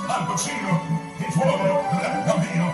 ALPACHINO, il tuono del bambino.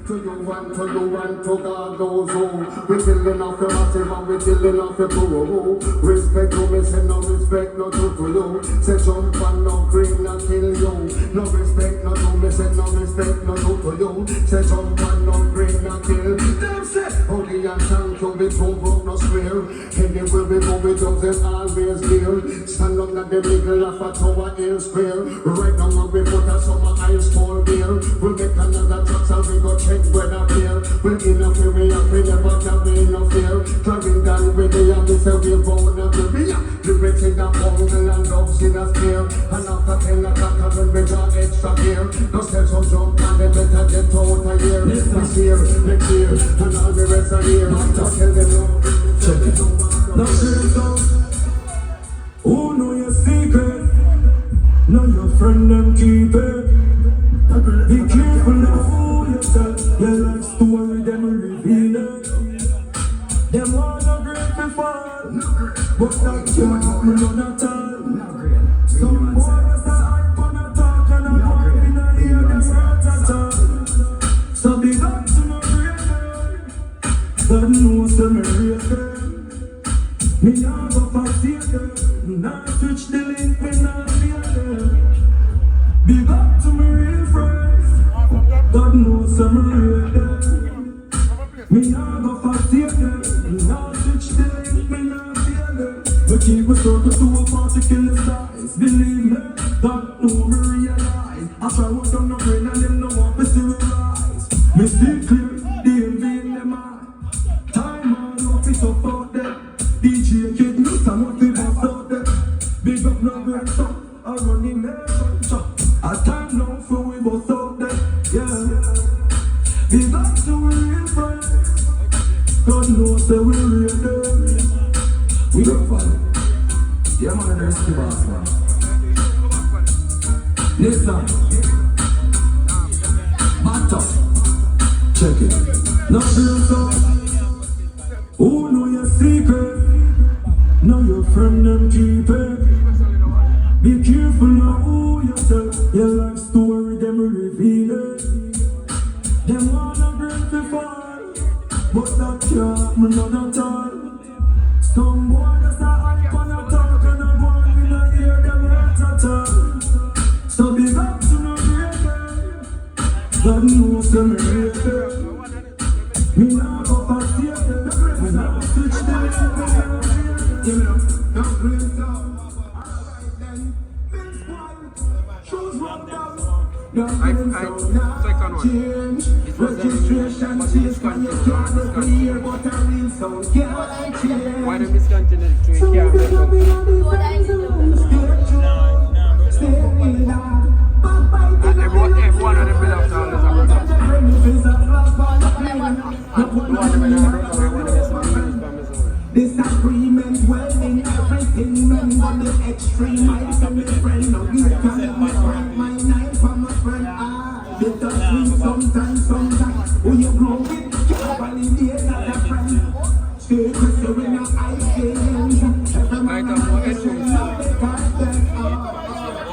To you and to God those who we killing off the massive and we killing off the poor. Respect to me, say no respect no to you. Say jump and no green and kill you. No respect no to me, say no respect no to you. Say jump and no green and kill. Them say holy and thank you, we don't broke no square. Anywhere we go, we just is always there. Stand under the middle of a tower hill square. Right now we put a summer ice cold beer. We'll make another truck so we go check when I feel. We'll interfere, we never can be no fear. Driving down with the army, say we born and we be lyrics in the bungle and dogs in a spear. And after 10 o'clock, when we got extra gear. No steps on jump and they better get out a year. This year, next year, and all the rest of the year. Just tell them no. Check it. Now here's out. Who know your secret? Know your friend and keep it. Be careful of who you tell. Your life story, them reveal it. Them wanna great before, but that can't happen none at all. Some boys are hype on a talk and a walk in a hear them right at all. So big up to my creator, God knows them creator. Me nah go forsake them, nah switch the link, me nah fear them. Big up to my real friends, God knows them creator. Me nah go forsake them, nah switch the link, me nah fear them. We keep a circle to a particular size. Believe me, God know me realize. I try what I'm not brain and them no want me see me rise. Me see clear, the envy in them eye. Time on off it up out there. DJ kid loose and what we bust out there. Big up no great stuff, I run in there. A time now for we bust out there, yeah. Big up to we real friends. God knows that we real them. We go fun. Yeah man, there's the boss man. Listen. Back up. Check it. Now real talk. Who know your secret? Know your friend and keep it. Be careful now who you tell. Your life story, them reveal it. Them wanna break the fall, but that can't happen none at all. Some boy just a hype on a talk and a boy we not hear them right at all. So big up to no greater, God knows them greater. Me nah go forsake them, me nah switch them, me nah fear them. Give me up, no greater. Alright then, big squad, shoes run down. Second one. Registration change when you can't hear, but a real sound can't change. Why don't we continue to it? Yeah, everyone on the bill of town is a disagreement, well in everything, men on the extreme. I am a friend, no we can my friend, my knife from my friend. It does me sometimes. Who you grow with, can't validate as a friend. Stay crystal in your eyes, every man on the extreme, not the content.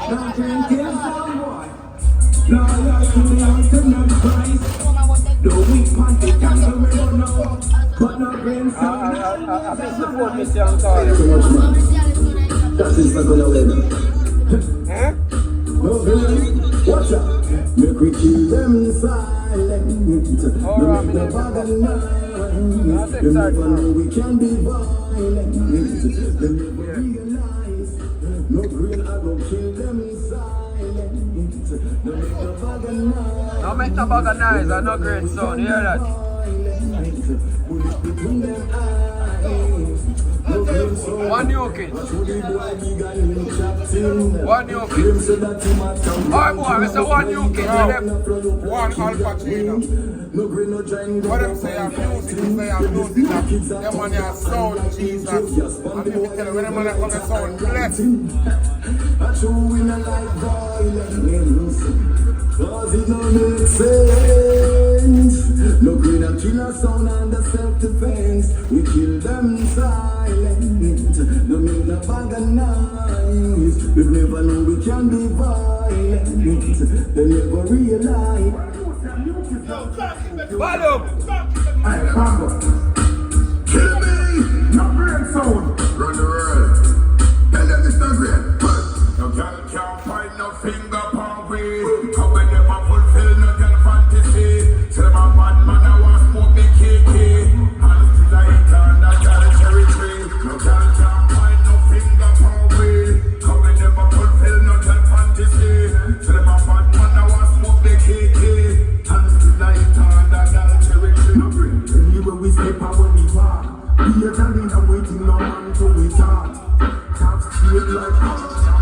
Don't drink kill someone. Loyal to the ultimate price. The weak man, they can't go with you now. But no brain sound. I support Mr. Ankara. So much man. That is not gonna win. Eh? Watch out. Make we keep them silent. Make the bag and line. They never know we can be violent. They never realize. No green, I go kill them silent. No make the bag and line. No make the bag and nice, I no great sound, you hear that? One new kid. One new kid. Alright boy, we say one new kid. One ALPACHINO. What them say I'm music, say I'm music. Them man are sound Jesus. And let me tell you, when them man come and sound blessed. true, we not like violence. Cause it don't make sense. No green and killer sound under self-defense. We kill them silent. No make no bag of noise. We never know we can be violent. They never realize. Hey, Pablo. Kill me! No brain sound. Run the world. Tell them it's not great. But no girl can't find no finger palm way. How when them a fulfill no girl fantasy. Tell them a bad man I want smoke me KK. Hands to light on that girl territory. No girl can't find no finger palm way. How when them a fulfill no girl fantasy. Tell them a bad man I want smoke me KK. Hands to light on that girl territory. No brain. Anywhere we step out when we walk. We are telling them waiting no man to we talk. Talk straight like hot,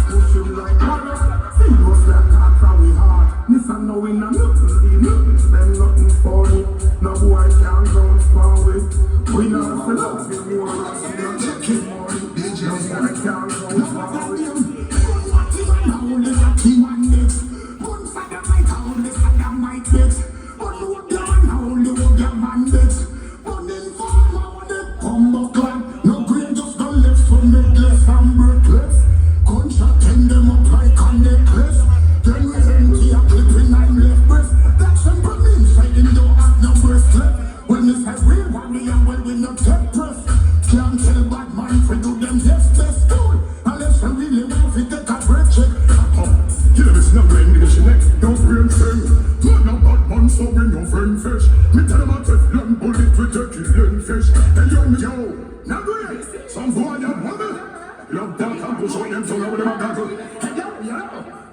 push him like water. See us like talk from we heart. Listen now we not nothing, leave nothing, spend nothing for it. No boy can't go and spawn with. We not sell out the more, we not chicken money. No boy can't go and spawn with. Now only got team and next. One for the mic, only for the mic next. Only what you want, only what you man next. No green, just the left for necklace and breathless. Gunshot turn them up like a necklace. Then we empty a clip in nine left breast. That simple means fighting don't have no breast left. When we say we want the young, well we not take press. Can't tell bad man for do them yes best tool. Unless we really want to take a breath check. Kill them, it's not brain, nigga, she next. Don't brain thing. Man, no bad man, so we no friend fish. Me tell them a Teflon bullet with a killing fish. Hey, yo, me, yo. Now do it. Some boy that mother. Love dark and push out them tongue with them a goggle. Hey, yo, yo.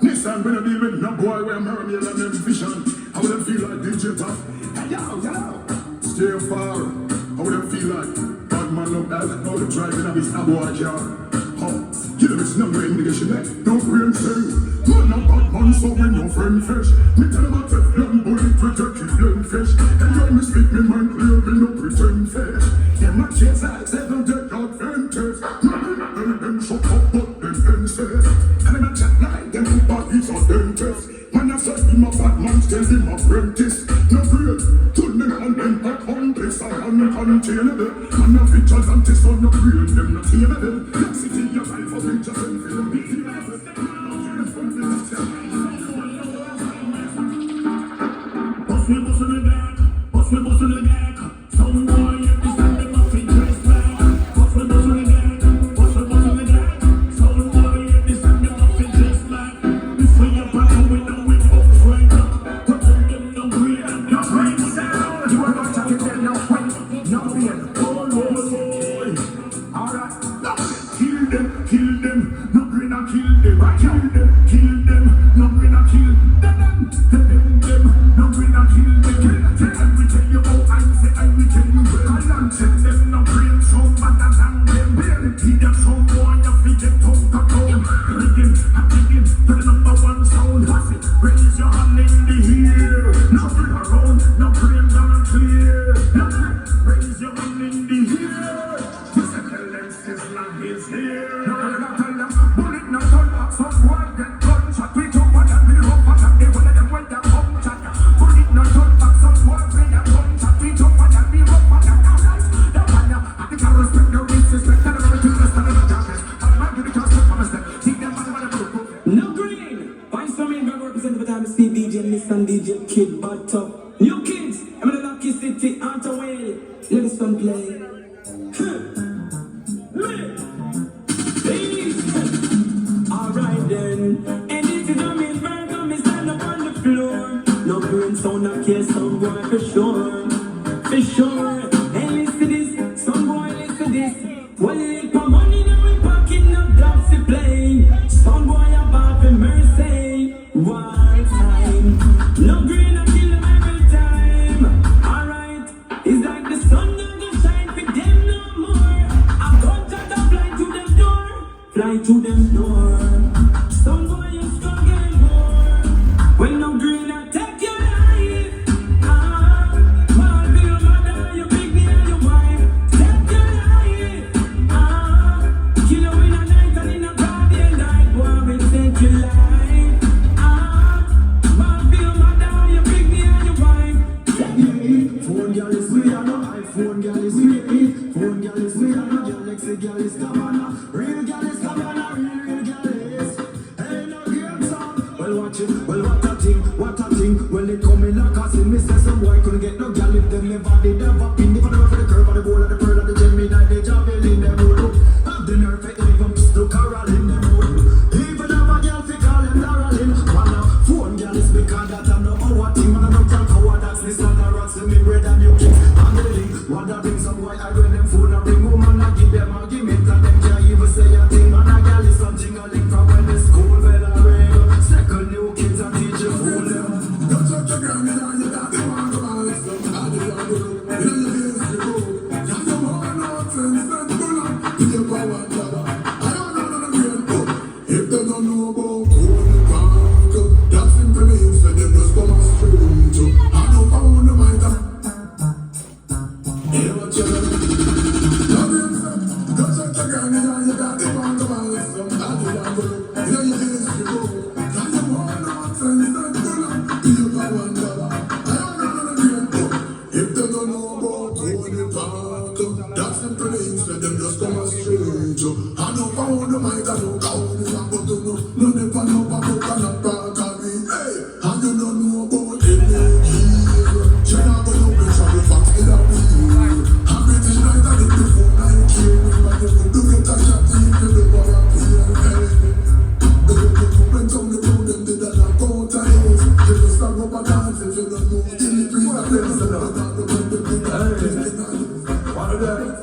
Nissan when I deal with no boy where I'm mermaid and them vision. How would them feel like DJ Tough? Hey, yo, yo. Stay far. How would them feel like bad man love as how they driving up his boy car. Kill them, it's not brain, nigga, she next. Don't brain thing. Man, no bad man, so we no friend fish. Me tell them a Teflon bullet with a killing fish. And yo, me speak me mind clear, me no pretend fish. Them a chase eyes, they don't get advantage. Them shut up, but them fences. And them a chat like them bodies are dentists. Man, I said him a bad man, tell him apprentice. No brain, turn them on them accomplice. I'm uncontainable. Man, a vigilante, so no brain, them not healable. Let's see your life for pictures and film. Bust me in the neck, bust me in the neck. Some boy you understand them off in dress back. Bust me in the neck, bust me in the neck. Some boy you understand them off in dress back. Before you back we know we up right up. But them no green and no green sound. You are not talking there, no fight, no fear. Oh boy, alright, kill them, no green and kill them, kill them, no green and kill them, no green and kill them. I will tell you how I say, I will tell you well. I don't check them, no brain, so better than them. Barely feed them, so boy, you feed them tongue to tongue. Begin, to the number one sound. Raise your hand in the air. No brain around, no brain down clear. Raise your hand in the air. Just tell them Sizzler is here. No, tell them, bullet no turn back, so boy, get gunshot. We jump on and we rough on and they will let them when they come chat. Bullet no turn back, so boy, when they come chat. We jump on and we rough on and alright. The man, I think I respect no disrespect. And everything is done in the darkness. But man, you can't stop my step. See them man, what I'm No green. Find some in representative time Steve DJ, Nissan DJ, Kid, but tough. New kids, I'm in the lucky city, out of WALE. Let us play. Alright then. And this is a mean burger, me stand up on the floor. No brain sound, I care some boy for sure. For sure. And listen this, some boy listen this. Well, if my money in my pocket, no dogs to play. Some boy about the mercy. One time. No green, I kill them every time. Alright. It's like the sun doesn't shine for them no more. I'm going to fly to them door. Fly to them door. Some boy you struggle more. When no green, I take your life. Well, be your mother, you be lock us in. Me say some boy couldn't get no gal if them never did never pin. If I never for the curve of the bowl of the pearl of the Gemini, they javelin them road. Have the nerve to even to Carol in them road. Even have a gal fi call them Darrellin. One phone gal is because that I know how a thing. Man I don't talk how a dance. This not a rat to me bread and you kicks. And the link, what a bring some boy I when them phone and ring woman I give them argument and them can't even say a thing. Man a gal is something a link from when the school bell a ring. Second new kids and teacher fool them. Don't touch the ground and you got the one to buy some. I do not do. You know you used to go. Just the one nonsense and pull up to your power and power. I don't know the real book. If they don't know about Cody Park, that simply means that they just come and straight to. I know found the mind. Hear what you know. Love you, sir. Don't touch the ground and you got the one to buy some. I do not do. You know you used to go. Just the one nonsense and pull up to your power and power. I don't know the real book. If they don't know about Cody Park, that simply means that them just come and straight to. I know found the mic, I know count the song, but don't know. No never know about cannot park on me. Hey, and you don't know about energy. China go look at the facts in a wheel. I'm British night and it before 9 but you do get a shot in the river and feel. Hey, when some the road them did that not go times. They just start up a dance if you don't know. Give me please a place and I'm not the one to be one of them.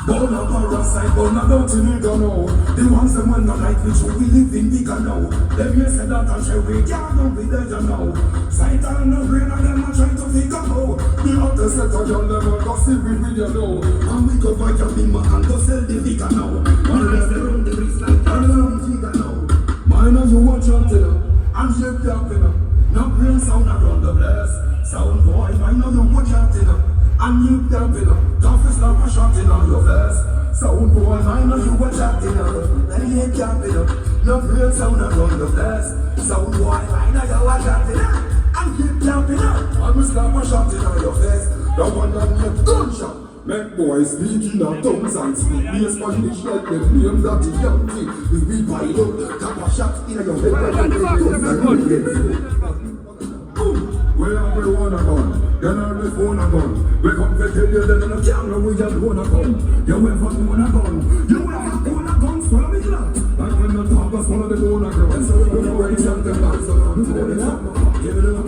Born a parasite, born a dirty nigga now. The ones them when not like which we live in bigger now. Them you say that and say we can't go be there now. Sight and no brain and them a trying to figure out. The hottest set of y'all them a gossip with you now. And we go fight your big man and go sell the figure now. One of them they run the wrist like all around figure now. Mine and you watch out to them and shape the up in them. No brain sound around the blast. Sound boy, mine and you watch out to them. And you damn it up, coffee slap a shot in on your face. Sound boy, I know you were chatting up. And you ain't capping up, no real sound around the place. Sound boy, I know you were chatting up. And keep clapping up, and we slap a shot in on your face. The one that make gunshot. Make boys speak in our tongues and speak me Spanish like them names that the young thing. Is we pile up, tap a shot in your head. Where we wanna go? Then I'll be phone a gun. We come to tell you that in the camera we just wanna gun. You ever wanna gun? You ever wanna gun? Swallow me flat. Like when the top us swallow the bone a gun. We know where it's at the back, so now we call it up. Give it up.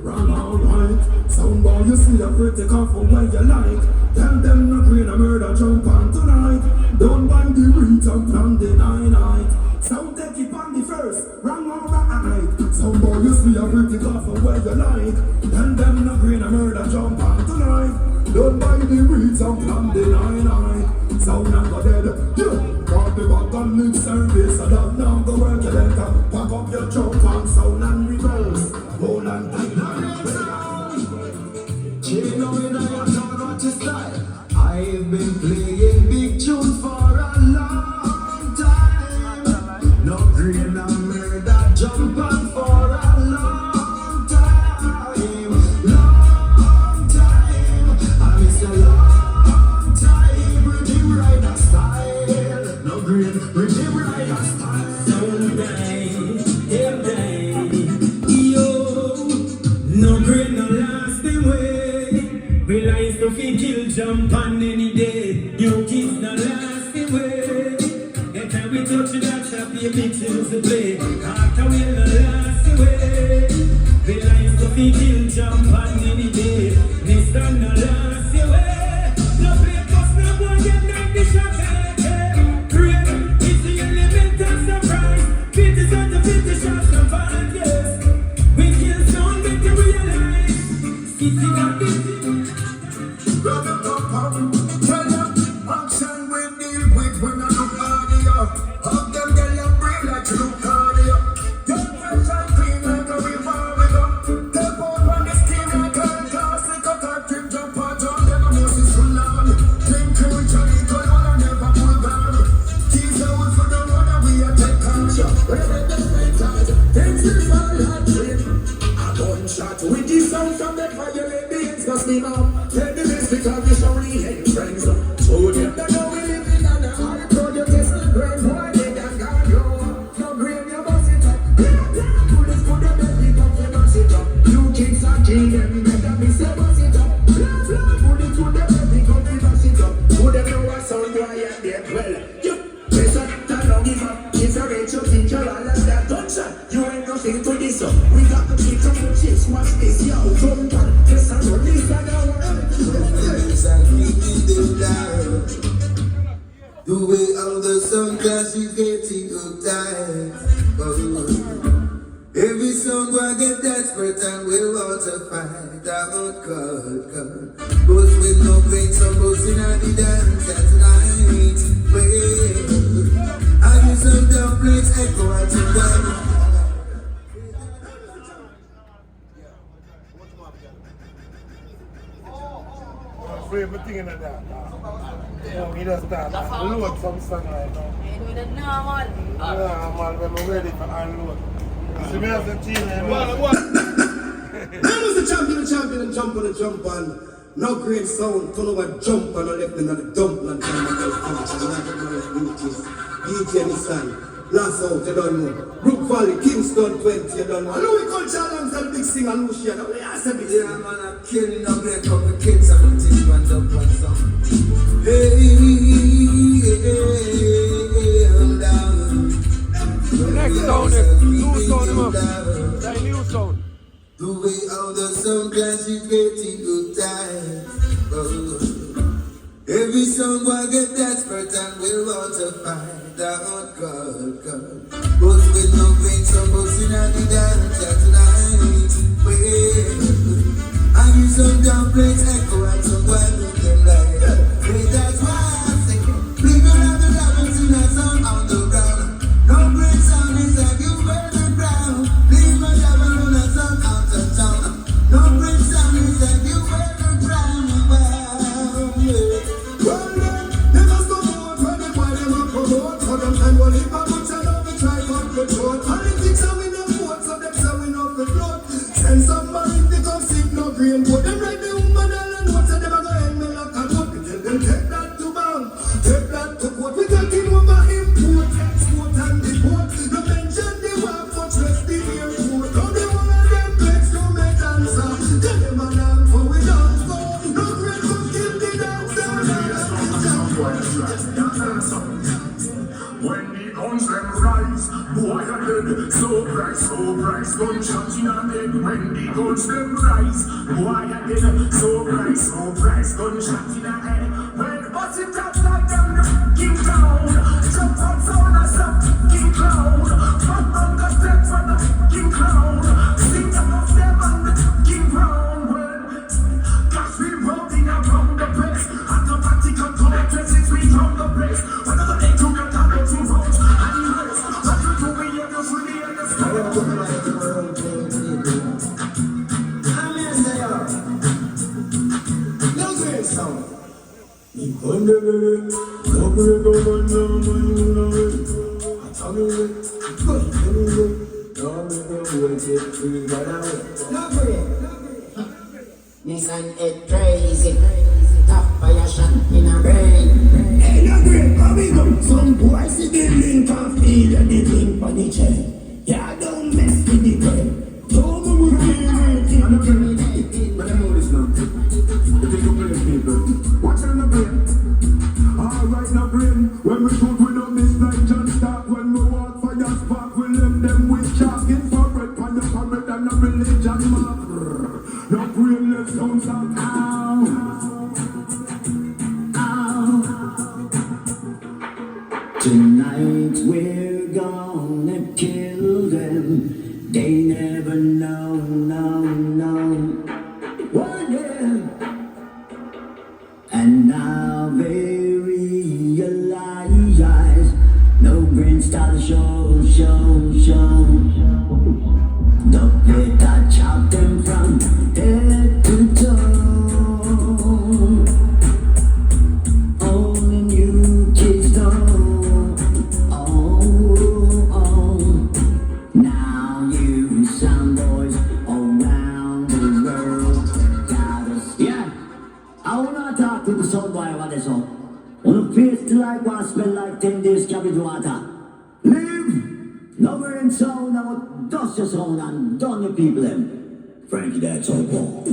Run all right. Sound boy, you see a pretty off from where you like. Tell them not green a murder jump on tonight. Don't buy the reach and plan the night. Sound take it on the first, run all right. Some boy you see a pretty off from where you like. Tell them not green a murder jump on tonight. Don't buy the reach and plan the night. Sound not go dead, yeah. Got the back on lip service, so that now go work your letter. Pack up your jump and sound and reverse. Hold on tight line. Chino in a what is style. I've been playing big tunes for a long time. No green and murder jump on for a long time. Long time. I miss a long time. Rhythm rider style. No green, rhythm rider style. Someday, yo, no green, no lasting way. Realize to feel kill jump on any day. New kids not lasting way. Every time we touch that shop, you mix it to play. After we not lasting way. Realize to feel kill jump on any day. This time not lasting way. No play cause no one get 90 shots. Great, it's the element of surprise. 50 shots to 50 shots to 5 years. We kill sound, make you realize. City got this. Action we deal with when I look harder. Hug them, girl, and breathe like you look harder. Get fresh and clean like a river we go. Step out on the skin like a classic. A trip jump out on them, I must be so loud. Think you Johnny, cause one I never pull down. Tease out for the one that we are take action. Wherever the spend time, things will fall hot trip. A gunshot with the sound from the violent beings must be now. Tell the best because we show the hate friends. So them that know we living on the hard road, you test the brain, boy, they done got you. No green, you bust it up. this up. We got the kick on the chicks, watch this, yo. Jump on, just a run this and a the way all the sun clashes getting tired. Every song I get desperate and we want to fight out God. But with no pain, some in the dance at night. Well, I do some dumplings echo at the well. Frame the thing in that. Yeah, he does that. Load some song right now. Normal. Normal, when we're ready for unload. See me as a team, man. I was the champion, and jump on. No great sound, turn over, jump on the left and the dump and DJ Nissan, last out, you don't know. Brook Valley, Kingston 20, you don't know. Louis Culture alongside big singer Lucia, now that's a big singer. Yeah, man, I'm killing up there, couple kids and the things man up on some. Hey, I'm down. Next sound, new sound, that new sound. The way all the sun clashes getting good times. Every song I get desperate and we want to find out God. But with no pain, some books in the dance at night. Well, I give some dumplings echo and some wine with them light. Hey, that's why I say, leave your love in that song on the ground. No great sound is like you burn the ground. Leave my love on that song out of town. No great sound is like you burn the ground. Well, never stop out when they buy them up promote. For them time will leave a bunch of love to try cut the throat. Politics are we no vote, so them say we no for float. Send somebody to come sick, no green boat. Them right the woman and what say them a go end me like a boat. We tell them take that to bank, take that to court. We taking over import, export and deport. No mention the war for trust the airport. Now the one of them begs to make answer. Tell them a land for we don't go. No great come kill the dancer. When the guns them rise, boy a dead. So price, gunshot in a head. When the guns them rise, boy a dead. So price, gunshot in a head. When bust it up like them King Cloud, jump on sound and stop King Cloud. Fat man got step for the King Cloud. Sing them off them and the King Crown. Well, cause we rolling around the place. Automatic and collectors, it's we from the place. Whenever they do get down, they do vote. Anyways, what you do, we are just really No great sound. Nissan it crazy. Top by a shot in a brain. Hey, no great, coming up. Some boys see the link and feel the link on the chain. Yeah, don't mess with the brain. Don't move with the I'm not going to but I know this now. It is okay, people. Watch it on the brain. Alright, now brain. When we shoot, we don't miss like John Stark. When we walk for your spark, we left them with chalk. Infrared, pan your parrot and a religion mark. No brain left sounds out. Tonight we're gonna kill them. They never know, no. Oh yeah. And now they realize no brain style show. The pit I chop them from head to toe. Only you kids know. Oh. Now you sound boys around the world gotta yeah. I wanna talk to the sound boy about this song. Wanna face the like one smell like 10 days cabbage water. Live! No brain sound, I will dust your sound and done your people them. Frankie, that's all wrong.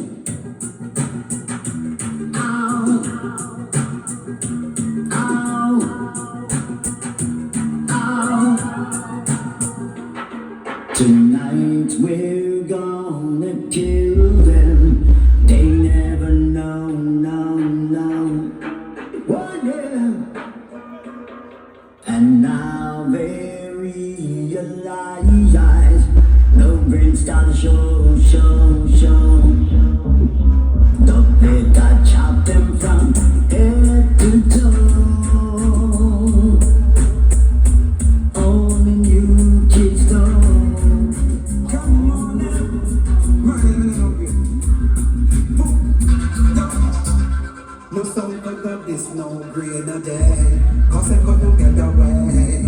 Tonight Tonight we're gonna kill them. They never know, no, no. Oh yeah. And now they realize no brains gotta show, show, show. The blade that chop them from head to toe. Only you kids know. Come on now, no sound like that, this no grade a day. Cause I couldn't get away.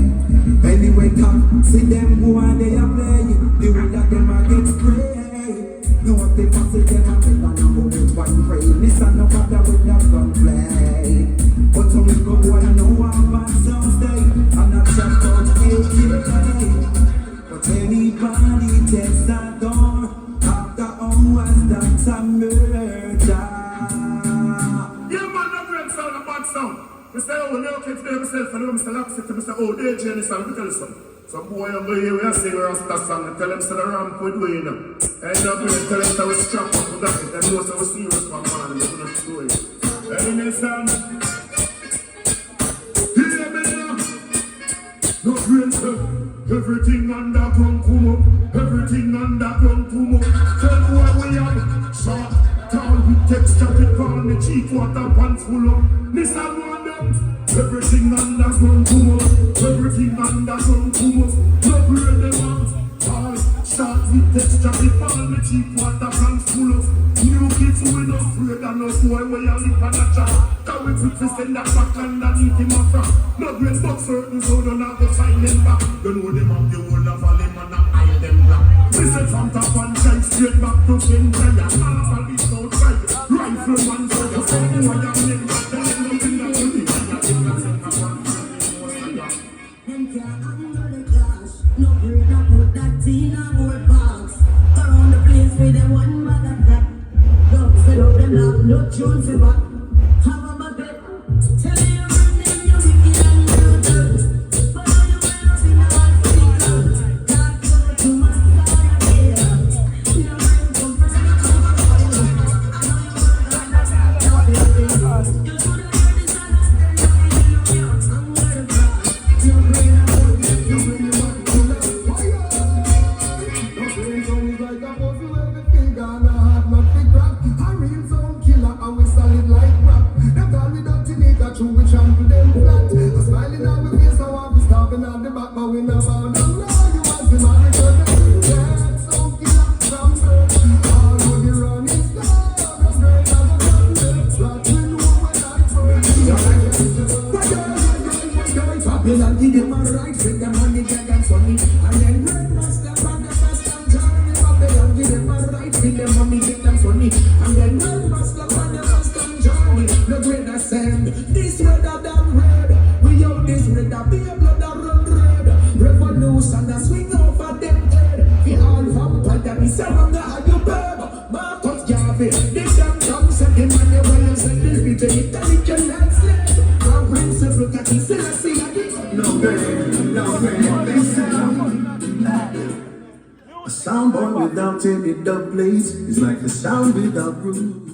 Anyway, come, see them who are they a play. The way that them a get sprayed. No what they pass it, them a make a number with one pray. Listen no matter with that gunplay. But some little boy I know how bad sounds stay. I'm not shut out AKA. But anybody takes that door. After hours that's a murder. Yeah, man, no great sound, a bad sound. Mr. Oh, no kids there myself, and Mr. Lapsit to Mr. Oh, DJ and this song, to tell you something. Some boy on the way, we are singing Rasta song, and tell him to the ramp with way now. And now we tell him to strap up with that, and know so we serious one man, and we're going to do it. And in sound, hear me now. No great stuff, everything underground come up, everything underground come up. Tell me what we have, short. With texture, it on the cheek, water pants full up. Mr. Random, everything underground come up, everything underground come up. No bread they want, all short with texture, it on the cheek, water pants full up. New kids we no afraid and no boy we a lip and a chat. Can we put this in that back underneath him a front? No great but certain so don't have to find them back. You know them have the whole of a limb and a eye them black. We say from top and shine straight back to Kenya. Half of this outside, rifleman so you say who I am in back. Tell them nothing that you need. Them can't handle the clash. No break up put that in a old box. Around the place with them one bag of that. Don't set up them lock, no tune for back. Have a bucket. Tell me you run them, you wicked and brutal. Follow you well up in the hospital. Can't go too much fire here. No brain come from the cover for you. I know you work like that. You should have heard this and understand you. I'm gonna cry. No brain up for you. You really want to know. No brain sound is like a pussy where we think and I have not big rap. A real sound killer and we solid like rap. Them call me dirty nigga true we trample them flat. A smiling on my face I want to starving on the back but we never know you as the man return. Yeah, sound killer from birth. All who the run is down. No brain as a gun. Flat we know when I first. Babylon give them a right, with them money, get them sunny. And then red master from the first time journey. Babylon give them a right, with them money, get them sunny. And then red master from the first time journey. The greater send, this redder than red. We out this redder, be a blood that run red. Revolution that swing over them dead. We all vampire that we surround the Ayubab. Marcus Garvey, they damn come set the money while you send this bitch intelligent and slave. Our principle that is still a see. No man, they sound. A sound born without any dub plates is like the sound without roots.